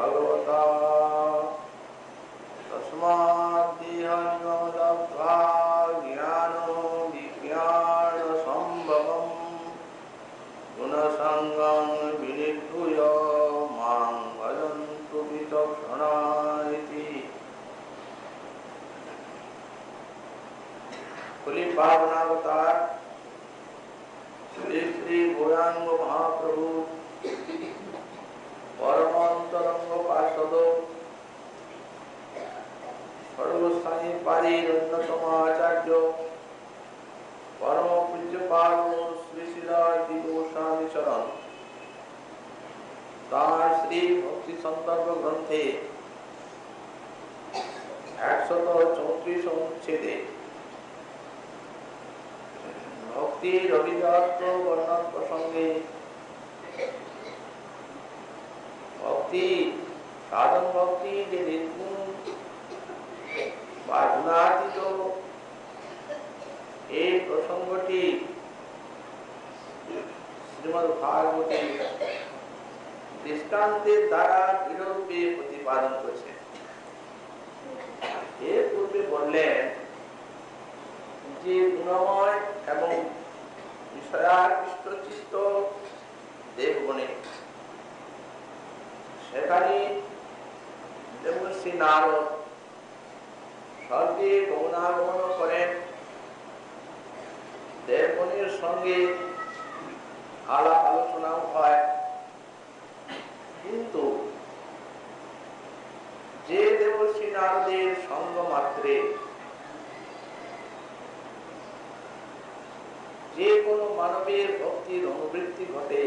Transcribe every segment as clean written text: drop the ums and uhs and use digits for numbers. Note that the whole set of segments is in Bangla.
भगवता तस्माद् देहमिमं लब्ध्वा ज्ञानो विज्ञान संभवम् गुणसंगं विनिर्भूय मां भजन्तु विचक्षणा इति। कुली पावनावतार श्री श्री गौरांग महाप्रभु परमांतरंग पार्षद सर्वस्थानी पारीर अन्यतम आचार्य परम पूज्यपाद श्री श्री गोस्वामी चरण तार श्री भक्ति संदर्भ ग्रंथे 134 अनुच्छेदे भक्ति अभिजात वर्णन प्रसंगे भक्ति साधन भक्ति जे निर्गुण বা গুণাতীত এই প্রসঙ্গটি শ্রীমদ্ ভাগবতে দৃষ্টান্তের দ্বারা দৃঢ়রূপে প্রতিপাদন করেছে। এর পূর্বে বললেন যে গুণময় এবং বিষয়াকৃষ্ট চিত্ত দেবগণে সেখানে দেবশ্রী নারদ স্বর্গে গমনাগমন করেন, দেবগণের সঙ্গে আলাপ আলোচনাও হয়। কিন্তু যে দেবশ্রী নারদের সঙ্গ মাত্রে যে কোনো মানবের ভক্তির অনুবৃত্তি ঘটে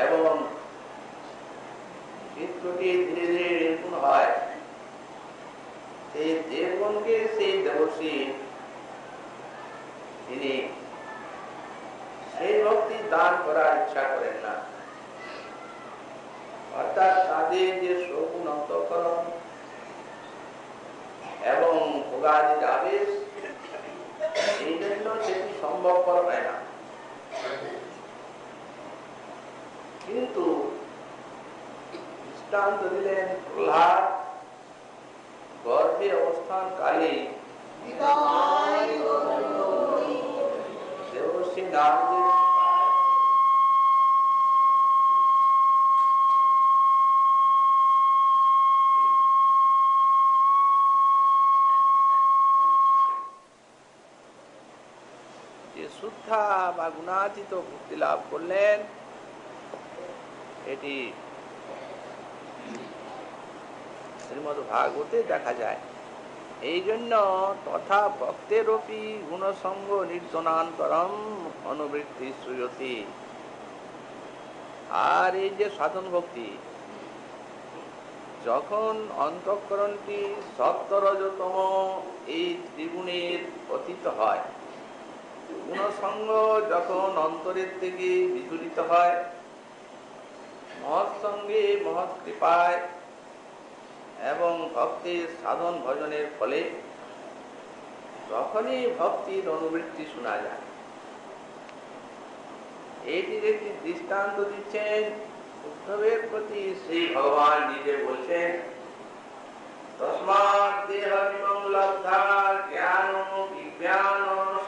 এবং চিত্তটি ধীরে ধীরে নির্গুণ হয়, সেই দেবগণকে সেই দেবশ্রী তিনি সেই ভক্তি দান করার ইচ্ছা করেন না। অর্থাৎ তাদের যে সগুণ অন্তঃকরণ এবং ভোগাদির আবেশ, এই জন্য সেটি সম্ভবপর হয় না। কিন্তু দৃষ্টান্ত দিলেন প্রহ্লাদ গর্ভে অবস্থান কালে দেবশ্রী নারদের যে শুদ্ধা বা গুণাতীত ভক্তি লাভ করলেন, এটি শ্রীমদ্ ভাগবতে দেখা যায়। এই জন্য তথা ভক্তেরপি গুণসঙ্গ নির্জনান্তরম অনুবৃত্তি শ্রুয়তি। আর এই যে সাধন ভক্তি, যখন অন্তঃকরণটি সত্তরজতম এই ত্রিগুণের পতিত হয়, গুণসঙ্গ যখন অন্তরের থেকে বিচলিত হয়, মহৎ সঙ্গে মহৎ কৃপায় এবং ভক্তির সাধন ভজনের ফলে তখনই ভক্তির অনুবৃত্তি শোনা যায়। এইটির একটি দৃষ্টান্ত দিচ্ছেন উদ্ধবের প্রতি শ্রী ভগবান নিজে বলছেন, তস্মাৎ দেহমিমং লব্ধ্বা জ্ঞান বিজ্ঞান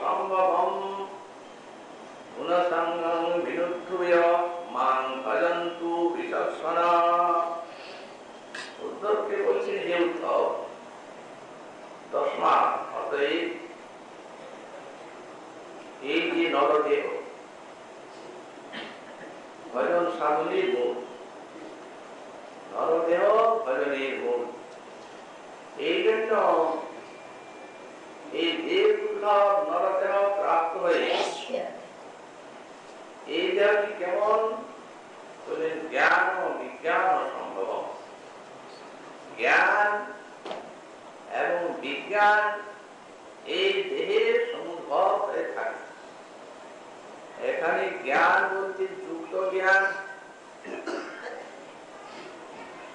সম্ভবম গুণসঙ্গং বিনুদ্ধূয় মাং ভজন্তু বিচক্ষণা। উদ্ধবকে বলছেন, হে উদ্ধব, তস্মাৎ অতএব এই যে নরদেহ ভজন সাধনের মূল, নরদেহ ভজনের মূল। এই জন্য এই দেহ দুর্লভ নরদেহ প্রাপ্ত হয়ে এই দেহটি কেমন বলেন, জ্ঞান ও বিজ্ঞান সম্ভব। জ্ঞান এবং বিজ্ঞান এই দেহের সমুদ্ভব হয়ে থাকে। এখানে জ্ঞান বলতে যুক্ত জ্ঞান,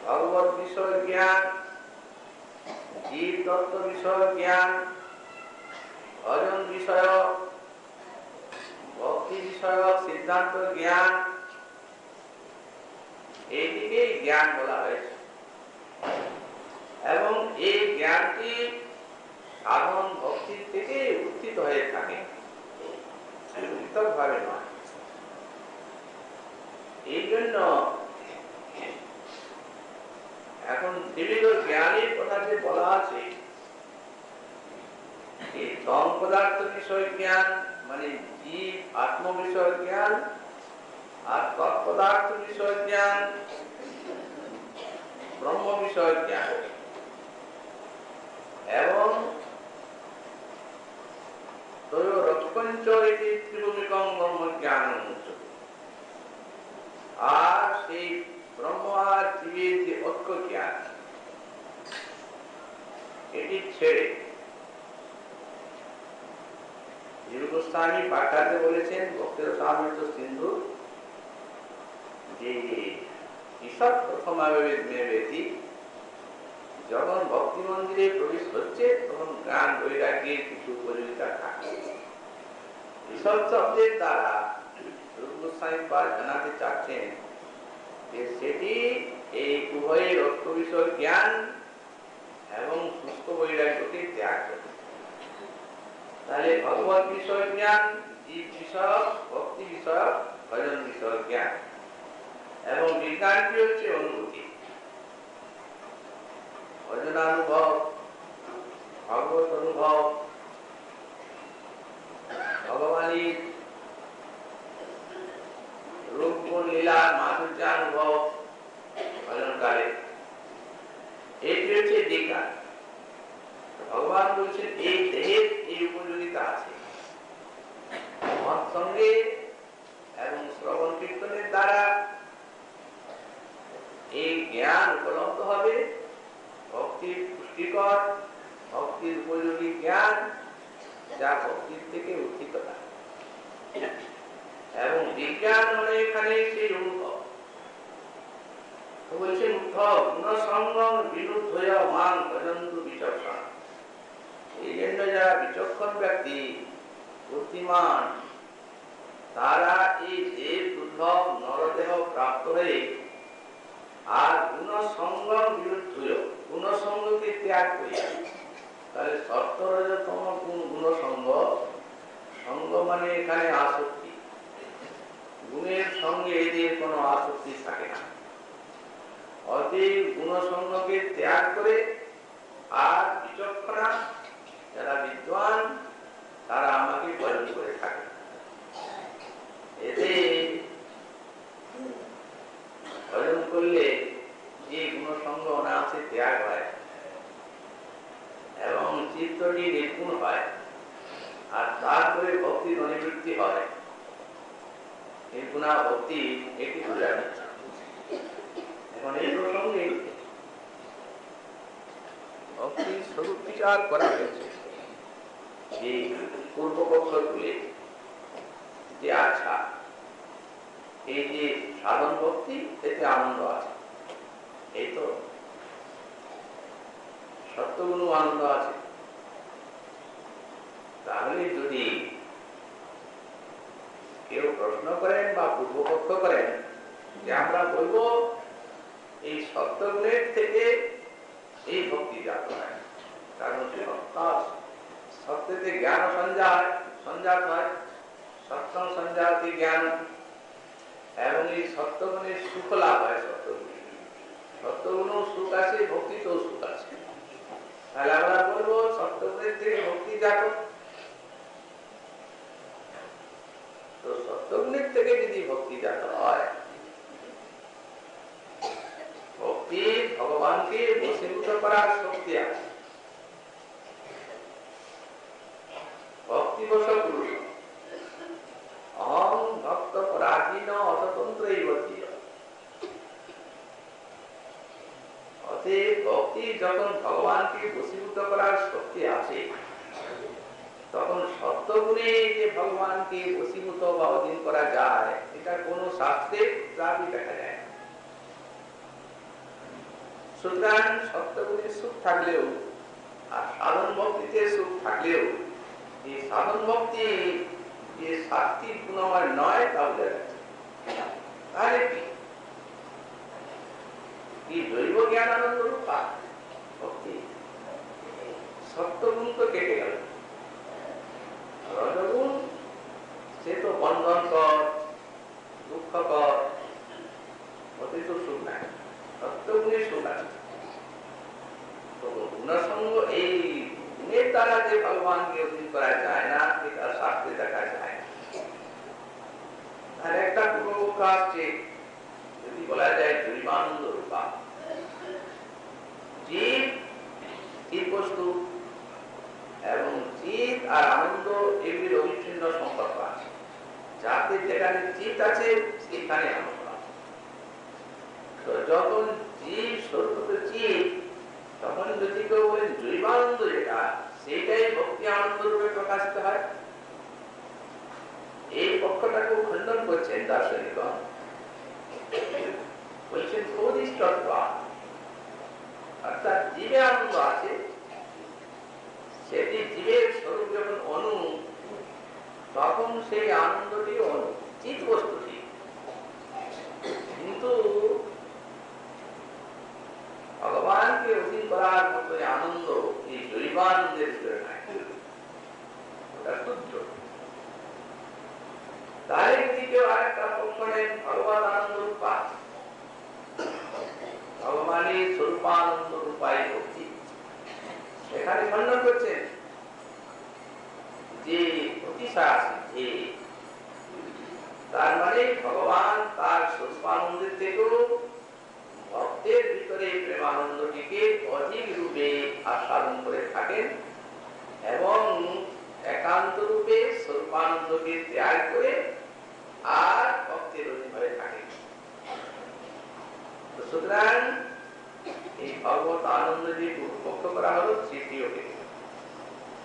ভগবত বিষয় জ্ঞান, জীব তত্ত্ব বিষয় জ্ঞান, ভজন বিষয়, ভক্তি বিষয় সিদ্ধান্ত জ্ঞান, এইদিকেই জ্ঞান বলা হয়েছে। এবং এই জ্ঞানটি সাধন ভক্তির থেকে উত্থিত হয়ে থাকে, পৃথকভাবে নয়। এই জন্য এখন ত্রিবিধ জ্ঞানের কথা যে বলা আছে, এই তম পদার্থ বিষয় জ্ঞান মানে জীব আত্ম বিষয় জ্ঞান, আর তৎপদার্থ বিষয় জ্ঞান ব্রহ্ম বিষয় জ্ঞান, এবং ত্রিভূমিকং ব্রহ্ম জ্ঞান। আর সেই ব্রহ্ম আর জীবের যে ঐক্য জ্ঞান, এটি ছেড়ে গোস্বামী পাঠাতে বলেছেন ভক্তের সামর্থ্য সিন্ধু যে ঈশ্বর প্রথম আবির্ভূত ব্যক্তি যখন ভক্তি মন্দিরে প্রবেশ হচ্ছে তখন জ্ঞান বৈরাগ্যের কিছু উপযোগিতা থাকে। ঈশ্বর শব্দের দ্বারা গোস্বামী পাঠ জানাতে চাচ্ছেন যে সেটি এই উভয়ের ঐক্য বিষয় জ্ঞান এবং শুষ্ক বৈরাগ্যকে ত্যাগ করে। তাহলে ভগবত বিষয় জ্ঞান, জীব বিষয়ক, ভক্তি বিষয়ক, ভজন বিষয়ক জ্ঞান, এবং বিজ্ঞানটি হচ্ছে অনুভূতি, ভজনানুভব, ভগবত অনুভব, ভগবানের রূপ গুণ লীলা মাধুর্যানুভব ভজনকালে, এটি হচ্ছে বিজ্ঞান। ভগবান বলছেন এই দেহের এই উপযোগিতা আছে, সঙ্গে এবং শ্রবণ কীর্তনের দ্বারা এই জ্ঞান উপলব্ধ হবে, ভক্তির পুষ্টিকর, ভক্তির উপযোগী জ্ঞান, যা ভক্তির থেকে উত্থিত হয়। এবং বিজ্ঞান হলে এখানে সেই অনুভব বলছেন, উদ্ধব গুণসঙ্গম বিরুদ্ধ মান ভজন্তু বিচক্ষণ। এই জন্য যারা বিচক্ষণ ব্যক্তি, বুদ্ধিমান, তারা এই দেব দুর্লভ নরদেহ প্রাপ্ত হয়ে আর গুণসঙ্গম বিরুদ্ধ গুণসঙ্গকে ত্যাগ করি। তাহলে সত্য রজতম গুণসঙ্গ, সঙ্গ মানে এখানে আসক্তি, গুণের সঙ্গে এদের কোনো আসক্তি থাকে না। অতএব গুণসঙ্গকে ত্যাগ করে আর বিচক্ষণা যারা বিদ্বান তারা আমাকে ভজন করে থাকে। এতে ভজন করলে যে গুণসঙ্গ অনায়াসে ত্যাগ হয় এবং চিত্তটি নির্গুণ হয়, আর তারপরে ভক্তির অনিবৃত্তি হয়। নির্গুণা ভক্তি একটি বোঝা যাচ্ছে। এখন এই প্রসঙ্গে ভক্তির স্বরূপ বিচার করা হয়েছে যে পূর্বপক্ষ তুলে যে আচ্ছা এই যে সাধন ভক্তি এতে আনন্দ আছে, এই তো সত্যগুণ আনন্দ আছে। তাহলে যদি কেউ প্রশ্ন করেন বা পূর্বপক্ষ করেন যে আমরা বলবো এই সত্যগুণের থেকে এই ভক্তি জাত হয়, কারণ সত্যতে জ্ঞান সঞ্জাত হয়, সত্যম সঞ্জাতি জ্ঞান, এবং এই সত্যগুণের সুখ লাভ হয়। সত্যগুণও সুখ আছে, ভক্তিতেও সুখ আছে। তাহলে আমরা বলবো সত্যগুণের থেকে ভক্তি জাত। তো সত্যগুণের থেকে যদি ভক্তি জাত হয়, ভক্তি ভগবানকে বশীভূত করার শক্তি আছে। ভক্তিবশ পুরুষ অহং ভক্ত পরাধীন অস্বতন্ত্র অতএব ভক্তি যখন ভগবানকে বশীভূত করার শক্তি আছে, তখন সত্যগুণে যে ভগবানকে বশীভূত বা অধীন করা যায় এটা কোন শাস্ত্রে প্রাপ্তি দেখা যায়। সুতরাং সত্যগুণের সুখ থাকলেও আর সাধন ভক্তিতে সুখ থাকলেও এই সাধন ভক্তি যে শাস্তির গুণময় নয় তা বোঝা যাচ্ছে। তাহলে কি কি জৈব জ্ঞানানন্দ রূপা ভক্তি। সত্যগুণ তো কেটে গেল, রজগুণ সে তো বন্ধনকর, দুঃখকর, অতি তো সুখ নাই। সত্যগুণের সুখ আছে। তো গুণসঙ্গ এই গুণের দ্বারা যে ভগবানকে অধীন করা যায় না, এটা শাস্ত্রে দেখা যায় না। আর একটা পূর্বপক্ষ আসছে, যদি বলা যায় জৈবানন্দ রূপা, জীব চিৎ বস্তু এবং চিৎ আর আনন্দ এগুলির অবিচ্ছিন্ন সম্পর্ক আছে। যাতে যেখানে চিৎ আছে সেখানে আনন্দ আছে। তো যখন জীব স্বরূপ চিৎ, তখন যদি কেউ বলেন জৈবানন্দ যেটা, সেটাই ভক্তি আনন্দ রূপে প্রকাশিত হয়। এই পক্ষটাকেও খণ্ডন করছেন দার্শনিকগণ, বলছেন প্রদিষ্টত্ব, অর্থাৎ জীবে আনন্দ আছে, সেটি জীবের স্বরূপ যখন অনু, তখন সেই আনন্দটি অনু, চিৎ বস্তুটি। কিন্তু ভগবানকে অধীন করার মতো আনন্দ এই জৈবানন্দের ভিতরে নাই, ওটা শুদ্ধ। তাহলে যদি কেউ আরেকটা পক্ষ নেন ভগবান আনন্দ রূপা, ভগবানের স্বরূপানন্দ রূপাই ভক্তি, সেখানে খণ্ডন করছেন যে অতিশয় সিদ্ধি, তার মানে ভগবান তার স্বরূপানন্দের থেকেও ভক্তের ভিতরে প্রেমানন্দটিকে অধিক রূপে আস্বাদন করে থাকেন এবং একান্ত রূপে স্বরূপানন্দকে ত্যাগ করে আর ভক্তের অধীন হয়ে থাকেন। সুতরাং এই ভগবত আনন্দ যে পূর্বপক্ষ করা হলো তৃতীয় ক্ষেত্রে,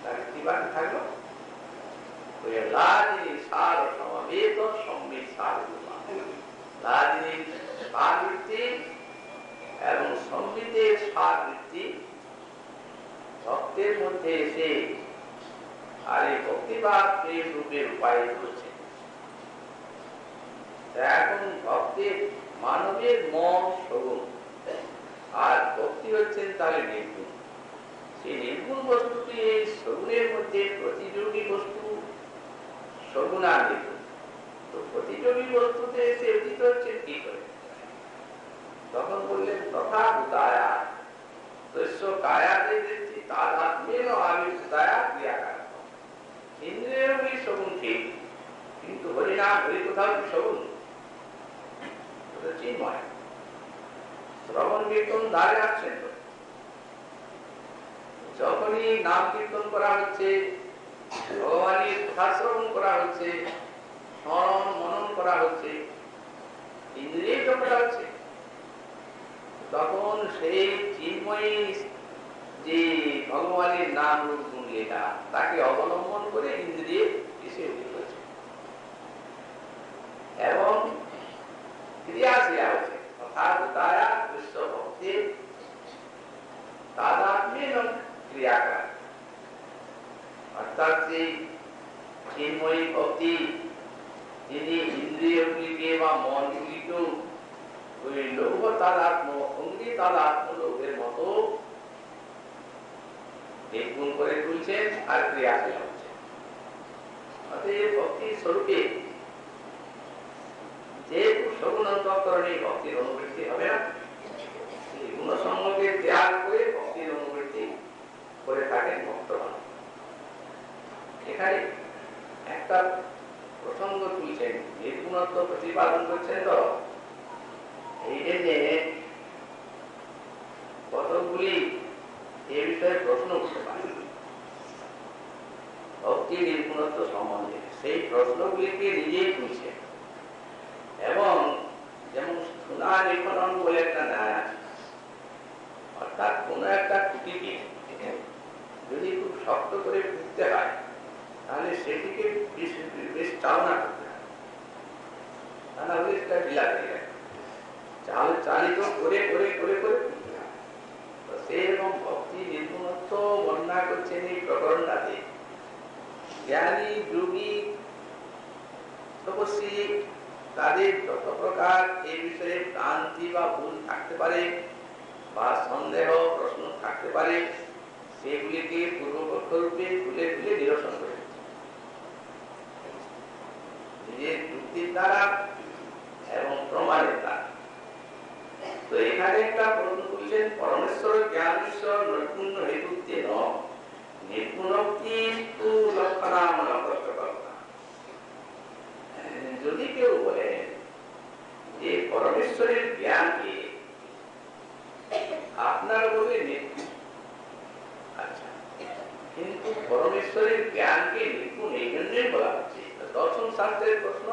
তার কি বাকি থাকলো? লাজিনী সার সমাবেত সম্মিত সার রূপা, লাজিনী সার বৃত্তি এবং সম্মিতের সার বৃত্তি ভক্তের মধ্যে এসে আর এই ভক্তিবাদ প্রেম রূপে রূপায়িত হচ্ছে। এখন ভক্তের মানবের মন সগুণ, আর ভক্তি হচ্ছেন তাহলে নির্গুণ। সেই নির্গুণ বস্তুটি এই সগুণের মধ্যে প্রতিযোগী বস্তু, সগুণ আর নির্গুণ। তো প্রতিযোগী বস্তুতে এসে উদিত হচ্ছে কি করে? তখন বললেন তথা ভূতায়া তস্য কায়াতে দেখছি তাদাত্ম্যেন আবির্ভূতায়া ক্রিয়াকার। ইন্দ্রিয়গুলি সগুণ ঠিক, কিন্তু হরিনাম হরি কোথাও কি সগুণ? চিন্ময় শ্রবণ কীর্তন দ্বারে আসছেন। যখনই নাম কীর্তন করা হচ্ছে, ভগবানের কথা শ্রবণ করা হচ্ছে, স্মরণ মনন করা হচ্ছে, ইন্দ্রিয় করা হচ্ছে, তখন সেই চিন্ময়ী যে ভগবানের নাম রূপ গুণ লীলা, তাকে অবলম্বন করে ইন্দ্রিয়ে এসে উঠে হয়েছে এবং ক্রিয়াশীলা হচ্ছে। অর্থাৎ তারা কৃষ্ণ ভক্তের তাদাত্ম্যেন ক্রিয়াকার, অর্থাৎ সেই চিন্ময়ী ভক্তি যিনি ইন্দ্রিয়গুলিকে বা মনগুলিকেও ওই লৌহ তাদাত্ম, অঙ্গি তাদাত্ম লোকের মতো নির্গুণ করে তুলছেন আর ক্রিয়াশীল হচ্ছে। অতএব ভক্তির স্বরূপে যেহেতু সগুণ অন্তঃকরণে ভক্তির অনুবৃত্তি হবে না, এই গুণসঙ্গকে ত্যাগ করে ভক্তির অনুবৃত্তি করে থাকেন ভক্তগণ। এখানে একটা প্রসঙ্গ তুলছেন, নির্গুণত্ব প্রতিপাদন করছেন। তো এই জন্যে কতগুলি এ বিষয়ে প্রশ্ন উঠতে পারে ভক্তি নির্গুণত্ব সম্বন্ধে, সেই প্রশ্নগুলিকে নিজেই তুলছেন। এবং যেমন সোনা নিখনন বলে একটা ন্যায় আছে, অর্থাৎ কোন একটা খুঁটিকে যদি খুব শক্ত করে পুঁততে হয়, তাহলে সেটিকে বেশ চালনা করতে হয়, তা না হলে সেটা ঢিলা হয়ে যায়। চালিত করে করে করে করে পুঁততে হয়। তো সেরকম ভক্তি নির্গুণত্ব বর্ণনা করছেন এই প্রকরণটাতে। জ্ঞানী যোগী তপস্বী তাদের যত প্রকার এই বিষয়ে ভ্রান্তি বা ভুল থাকতে পারে, বা সন্দেহ প্রশ্ন থাকতে পারে, সেগুলিকে পূর্বপক্ষ রূপে খুলে খুলে নিরসন করে নিজের যুক্তির দ্বারা এবং প্রমাণের দ্বারা। তো এখানে একটা প্রশ্ন করছেন, পরমেশ্বর জ্ঞান ঈশ্বর নৈপুণ্য হেতুতে নির্গুণোক্তি লক্ষণাময় প্রশ্নকল্পনা। যদি কেউ বলে যে পরমেশ্বরের জ্ঞানকে আপনার বলে নির্গুণ, আচ্ছা, কিন্তু পরমেশ্বরের জ্ঞানকে নির্গুণ এই জন্যই বলা হচ্ছে, দর্শন শাস্ত্রের প্রশ্ন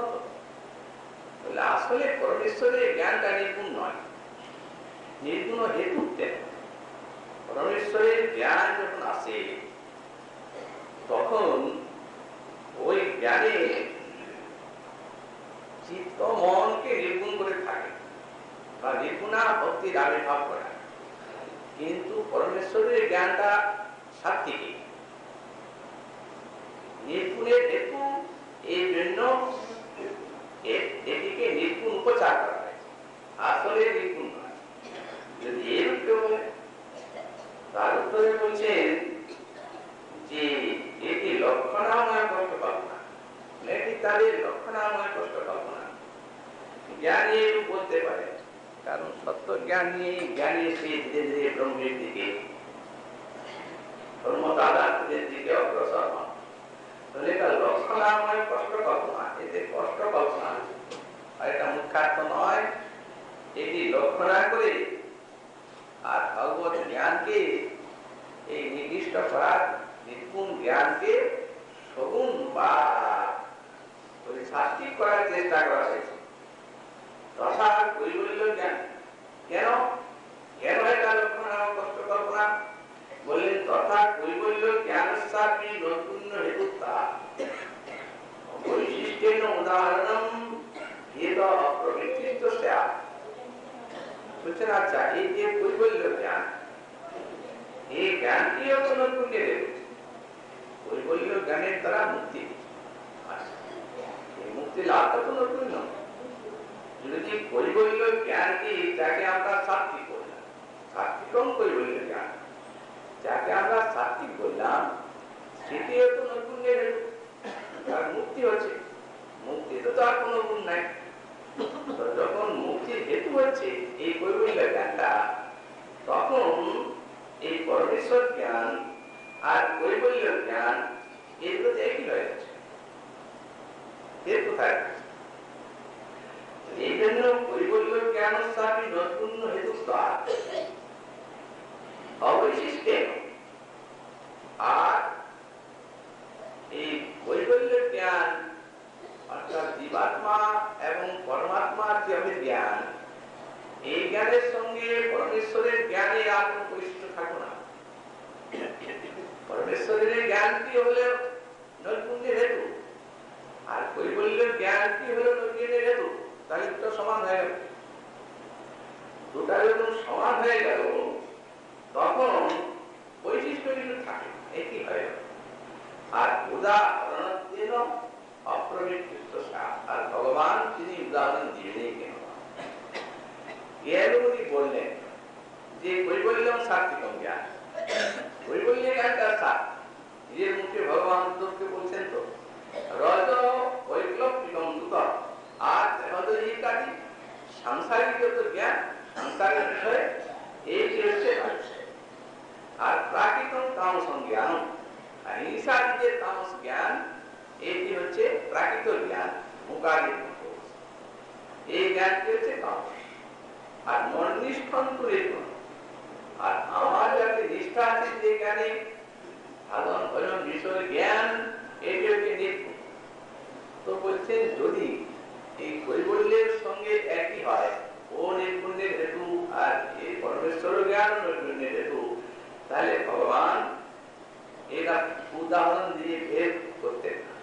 তো আসলে পরমেশ্বরের জ্ঞানটা নির্গুণ নয়, নির্গুণ হেতুতে। পরমেশ্বরের জ্ঞান যখন আসে তখন ওই জ্ঞানে চিত্ত মনকে নির্গুণ করে থাকে বা নির্গুণা ভক্তির আবির্ভাব করে। কিন্তু পরমেশ্বরের জ্ঞানটা সাত্ত্বিক, নির্গুণের হেতু, এই জন্য এটিকে নির্গুণ উপচার করা হয়, আসলে নির্গুণ নয়। যদি এর উত্তর বলে, তার উত্তরে বলছেন যে এটি লক্ষণাময় কষ্ট কল্পনা, এটি তাদের লক্ষণাময় কষ্ট কল্পনা। জ্ঞানী এরূপ বলতে পারে, কারণ সত্য জ্ঞান নিয়ে জ্ঞানী সে ধীরে ধীরে ব্রহ্মের দিকে, ধর্মদাদাত্মের দিকে অগ্রসর হন। তাহলে এটা লক্ষণাময় কষ্ট কল্পনা, এতে কষ্ট কল্পনা, আর এটা মুখ্যার্থ নয়, এটি লক্ষণা করে আর ভগবত জ্ঞানকে, এই নির্দিষ্ট করার নির্গুণ জ্ঞানকে সগুণ বা সাত্বিক করার চেষ্টা করা হয়েছে। তথা কৈবল্য জ্ঞান কেন কেন এটা লক্ষণাময় কষ্ট কল্পনা বললেন? তথা কৈবল্য জ্ঞান সাপি নৈপুণ্য হেতুতা বৈশিষ্ট্যেন উদাহরণম এত অপ্রবৃত্তিস্ত স্যাৎ। বলছেন আচ্ছা, এই যে কৈবল্য জ্ঞান, এই জ্ঞানটিও তো নৈপুণ্যের হেতু। কৈবল্য জ্ঞানের দ্বারা মুক্তি, এই মুক্তি লাভটা তো নৈপুণ্য। যদি কৈবল্য জ্ঞানকে, যাকে আমরা সাত্ত্বিক বললাম, সাত্ত্বিকম কৈবল্য জ্ঞান, যাকে আমরা সাত্ত্বিক বললাম, সেটিও তো নৈপুণ্যের হেতু, তার মুক্তি হচ্ছে। মুক্তি তো তার কোনো গুণ নাই। যখন মুক্তির হেতু হচ্ছে এই কৈবল্য জ্ঞানটা, তখন এই পরমেশ্বর জ্ঞান আর কৈবল্য জ্ঞান এগুলো একই হয়ে যাচ্ছে। এর কোথায়? এই জন্য কৈবল্য জ্ঞান সাপি নৈপুণ্য হেতু অবশিষ্টে, আর এই কৈবল্য জ্ঞান অর্থাৎ জীবাত্মা এবং পরমাত্মার যে অভিজ্ঞান, এই জ্ঞানের সঙ্গে পরমেশ্বরের জ্ঞানে আর কোন বৈশিষ্ট্য থাকবে না। পরমেশ্বরের জ্ঞানটি হলে নৈপুণ্যের হেতু, আর কৈবল্য জ্ঞানটি হলো নৈপুণ্যের হেতু। তাহলে দুটো সমান হয়ে গেল। দুটা যখন সমান হয়ে গেল, তখন বৈশিষ্ট্য কিন্তু থাকে, একই হয়ে গেল। আর উদাহরণ অপ্রবৃত্তিস্ত স্যাৎ, আর ভগবান তিনি উদাহরণ দিবেনই কেন? উনি বললেন যে কৈবল্যম সাত্ত্বিকম জ্ঞান, কৈবল্য জ্ঞানটা সাত। নিজের মুখে ভগবান উদ্ধবকে বলছেন তো, রজ বৈক্লবিকম দুত, আর কাজী সাংসারিক যত জ্ঞান, সাংসারিক বিষয়ে এইটি হচ্ছে, আর প্রাকৃতম তামসম জ্ঞান, হিংসাদি যে তামস জ্ঞান, এটি হচ্ছে প্রাকৃত জ্ঞান, মুকারি। এই জ্ঞানটি হচ্ছে তামস, আর মননিষ্ঠন করে। আর আমার যাতে নিষ্ঠা আছে যে জ্ঞানে, সাধন ভজন বিষয় জ্ঞান, এটি হচ্ছে নির্গুণ। তো বলছেন যদি এই কৈবল্যের সঙ্গে একই হয়, ও নির্গুণের হেতু আর এই পরমেশ্বর জ্ঞান নির্গুণের হেতু, তাহলে ভগবান এটা উদাহরণ দিয়ে ভেদ করতেন না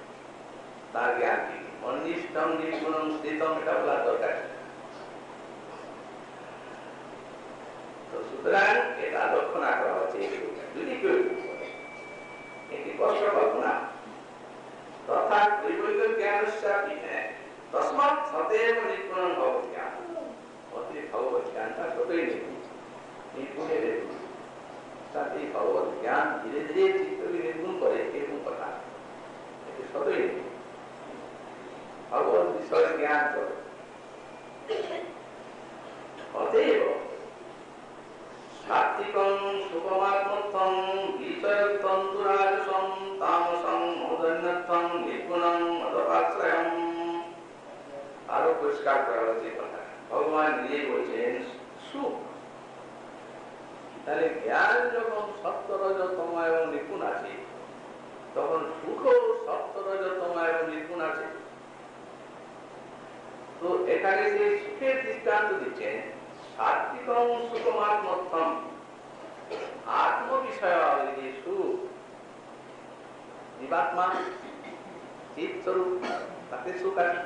তার জ্ঞানকে। অনিষ্টম নির্গুণম স্থিতম, এটা বলার দরকার। তো সুতরাং এটা লক্ষণা করা হচ্ছে। যদি কেউ এটি কষ্ট কল্পনা, তথা কৈবল্য জ্ঞান তসমাৎ সতেব নির্গুণম ভগবৎ জ্ঞান, অতি ভগবৎ জ্ঞানটা যতই নির্গুণ, নির্গুণে নির্গুণ, তাতে ভগবত জ্ঞান ধীরে ধীরে চিত্তকে নির্গুণ করে, এরকম কথা এটি সতই ভগবত বিষয়ে জ্ঞান করে। অতএব সাত্বিকং সুখমাত্মত্বং বিষয়তন্তুরাজসং তামসং মদন্যত্বং নির্গুণং মদপাশ্রয়ং। আরো পরিষ্কার করা হচ্ছে কথা, ভগবান নিজে বলছেন সুখ। তাহলে জ্ঞান যখন সত্য রজতম এবং নির্গুণ আছে, তখন সুখও সত্য রজতম এবং নির্গুণ আছে। তো এখানে যে সুখের দৃষ্টান্ত দিচ্ছেন, সাত্বিকং সুখমাত্মত্বম, আত্ম বিষয় যে সুখ, জীবাত্মা চিৎ স্বরূপ, তাতে সুখ আছে।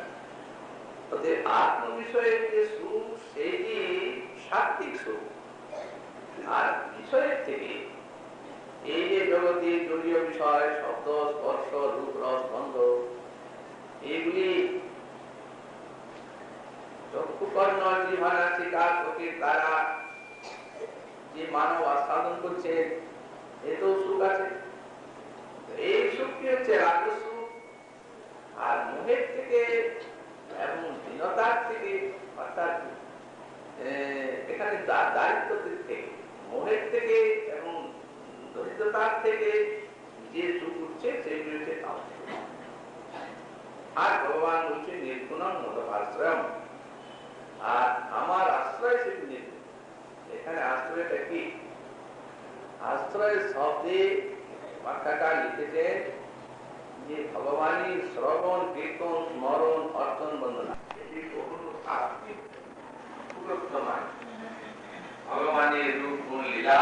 আত্ম বিষয়ের যে সুখ, সেটি সাত্বিক সুখ। আর বিষয়ের থেকে এই যে জগতের জলীয় বিষয়, শব্দ, স্পর্শ, রূপ, রস, গন্ধ, এগুলি চক্ষু, কর্ণ, জিহ্বা, নাসিকা, ত্বকের দ্বারা যে মানব আস্বাদন করছে, এতেও সুখ আছে। এই সুখটি হচ্ছে রাজসুখ। আর মোহের থেকে এবং দীনতার থেকে, অর্থাৎ এখানে দারিদ্র থেকে, মোহের থেকে এবং দরিদ্রতার থেকে যে সুখ উঠছে, সেগুলি হচ্ছে তামসিক। আর ভগবান বলছে নির্গুণং মদপাশ্রয়ম, আর আমার আশ্রয় সেটি নির্গুণ। এখানে আশ্রয়টা কি? আশ্রয় শব্দে ব্যাখ্যাকার লিখেছেন যে ভগবানের শ্রবণ, কীর্তন, স্মরণ, অর্চন, বন্দনা, এটি কখনো আত্মিক উপলব্ধ নয়। ভগবানের রূপ, গুণ, লীলা,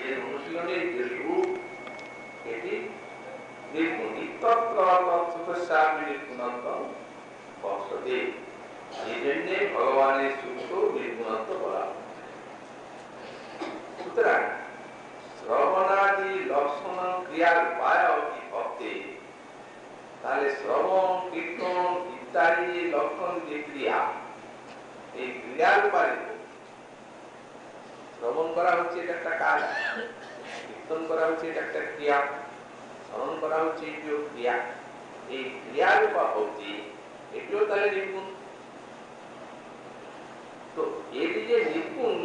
এর অনুশীলনের যে রূপ, এটি নির্গুণ। এই জন্যে ভগবানের সুখ নির্গুণত্ব বলা। সুতরাং শ্রবণাদি লক্ষণ ক্রিয়ার উপায় কি ভক্তি, তাহলে শ্রবণ, কীর্তন ইত্যাদি লক্ষণ যে ক্রিয়া, এই ক্রিয়ার উপায় শ্রবণ করা হচ্ছে, এটা একটা কাজ, কীর্তন করা হচ্ছে, এটা একটা ক্রিয়া, স্মরণ করা হচ্ছে, এটিও ক্রিয়া। এই ক্রিয়ার উপায় ভক্তি, এটিও তাহলে নির্গুণ। তো এটি যে নির্গুণ,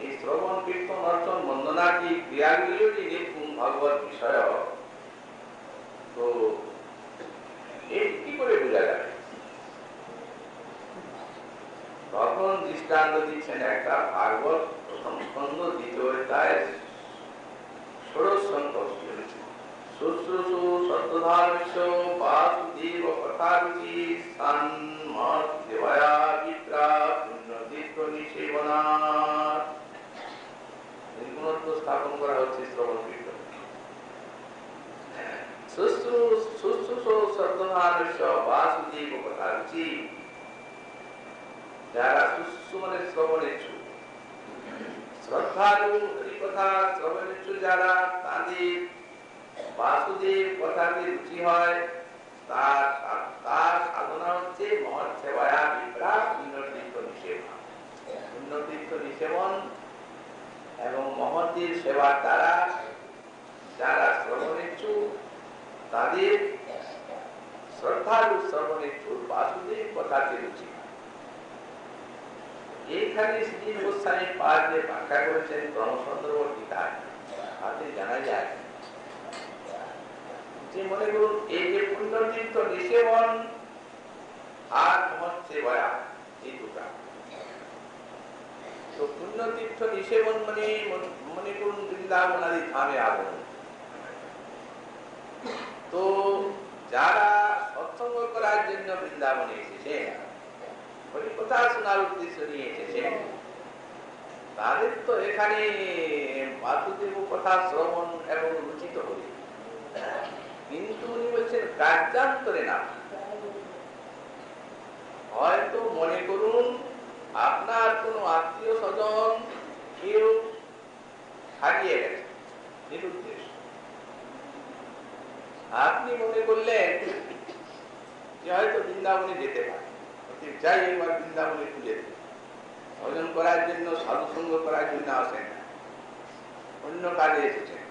এই শ্রবণ, কীর্তন, অর্চন, বন্দনাদি ক্রিয়াগুলিও যে নির্গুণ ভগবত বিষয়, তো এটি কি করে বোঝা যাবে? তখন দৃষ্টান্ত দিচ্ছেন একটা ভাগবত প্রথম স্কন্ধ দ্বিতীয় অধ্যায় ষোড়শ সন্তোষী হয়েছে। শুশ্রূষু সত্যধার্মিষ্য বাসুদেব কথারুচি সন্মত দেবায়া বিপ্রা পুণ্যতীর্থ নিষেবনাৎ। নির্গুণত্ব স্থাপন করা হচ্ছে শ্রবণ কীর্তন। শুশ্রূষু সত্যধার্মিষ্য বাসুদেব কথারুচি, যারা শুশ্রূষু মানে শ্রবণেচ্ছু, শ্রদ্ধালু হরিকথা শ্রবণেচ্ছু যারা, তাদের বাসুদেব কথাতে রুচি হয়, তার সাধনা হচ্ছে মহৎ সেবায়া বিপ্রা পুণ্যতীর্থ নিষেবন। পুণ্যতীর্থ নিষেবন এবং মহৎদের সেবার দ্বারা যারা শ্রবণেচ্ছু, তাদের শ্রদ্ধালু শ্রবণেচ্ছু বাসুদেব কথাতে রুচি। এইখানে শ্রী গোস্বামী পাদ যে ব্যাখ্যা করেছেন ব্রহ্মসন্দর্ভ গীতায়, তাতে জানা যায় যে মনে করুন এই যে পুণ্যতীর্থ নিষেবন আর মহৎ সেবা, এই দুটা। তো পুণ্যতীর্থ নিষেবন মানে মনে করুন বৃন্দাবন আদি ধামে আগমন। তো যারা সৎসঙ্গ করার জন্য বৃন্দাবনে এসেছে, কথা শোনার উদ্দেশ্য নিয়ে এসেছে, তাদের তো এখানে বাসুদেব কথা শ্রবণ এবং রুচিত হবে। কিন্তু উনি বলছেন কার্যান্তরে না। হয়তো মনে করুন আপনার কোন আত্মীয় স্বজন কেউ হারিয়ে গেছে নিরুদ্দেশ, আপনি মনে করলেন যে হয়তো বৃন্দাবনে যেতে পারে, যাই একবার বৃন্দাবনে খুঁজে দেবে। ভজন করার জন্য, সাধু সঙ্গ করার জন্য আসেন না, অন্য কাজে এসেছেন।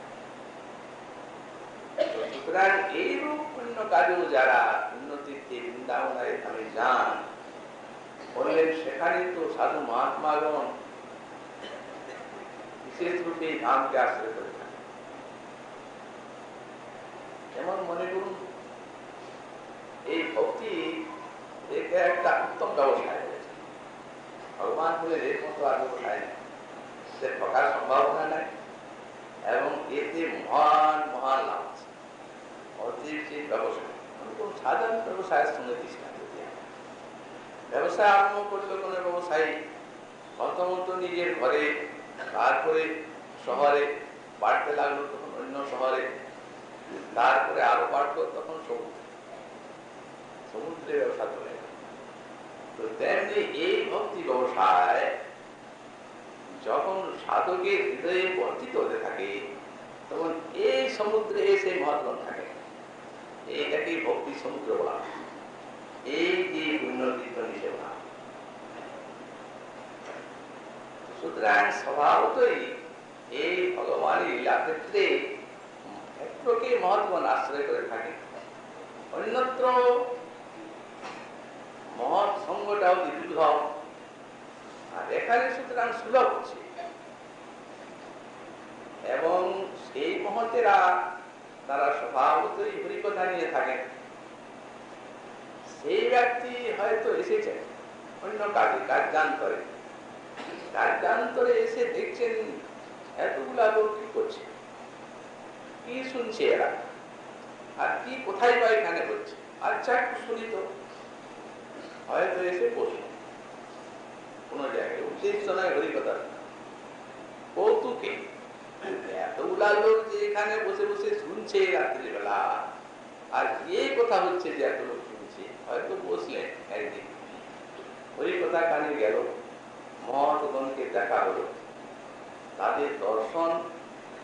সুতরাং এইরূপ অন্য কাজেও যারা উন্নতিতে বৃন্দাবনের ধামে যান, বললেন সেখানে তো সাধু মহাত্মাগণ বিশেষ রূপে ধামকে আশ্রয় করে থাকেন। যেমন মনে করুন, এই ভক্তি একটা উত্তম ব্যবসায় হয়েছে। ভগবান বলে এর মতো আর ব্যবসায় নেই, সে ঠকার সম্ভাবনা নাই এবং এতে মহান মহান লাভ আছে। অর্থের যে ব্যবসায়, কোন সাধারণ ব্যবসায়ের সঙ্গে দৃষ্টান্ত দেওয়া। ব্যবসায় আরম্ভ করলো কোন ব্যবসায়ী, প্রথমত নিজের ঘরে, তারপরে শহরে, বাড়তে লাগলো তখন অন্য শহরে, তারপরে আরো বাড়লো তখন সমুদ্রে ব্যবসা চলে গেল। তো তেমনি এই ভক্তি ব্যবসায় যখন সাধকের হৃদয়ে বর্ধিত হতে থাকে, তখন এই সমুদ্রে এসে মহাত্মা থাকে। এইটাকে ভক্তি সমুদ্র বলা, এই যে উন্নতি সেবা। সুতরাং স্বভাবতই এই ভগবানের লীলা ক্ষেত্রে ক্ষেত্রকে মহাত্মা আশ্রয় করে থাকে। অন্যত্র মহৎ সঙ্গটাও দুর্লভ, আর এখানে সুতরাং সুলভ হচ্ছে। এবং সেই মহতেরা তারা স্বভাবতই হরিকথা নিয়ে থাকেন। সেই ব্যক্তি হয়তো এসেছেন অন্য কাজে, কার্যান্তরে এসে দেখছেন এতগুলা লোক কি করছে, কি শুনছে এরা, আর কি কোথায় বা এখানে হচ্ছে, আচ্ছা একটু শুনি তো। হয়তো এসে বসুন কোন জায়গায়, উদ্দেশ্য নয় হরিকথা, কৌতুকে এতগুলা লোক যে এখানে বসে বসে শুনছে রাত্রিবেলা, আর এই কথা হচ্ছে যে এত লোক শুনছে, হয়তো বসলেন একদিন, হরিকথা কানে গেল, মহৎগণকে দেখা হলো, তাদের দর্শন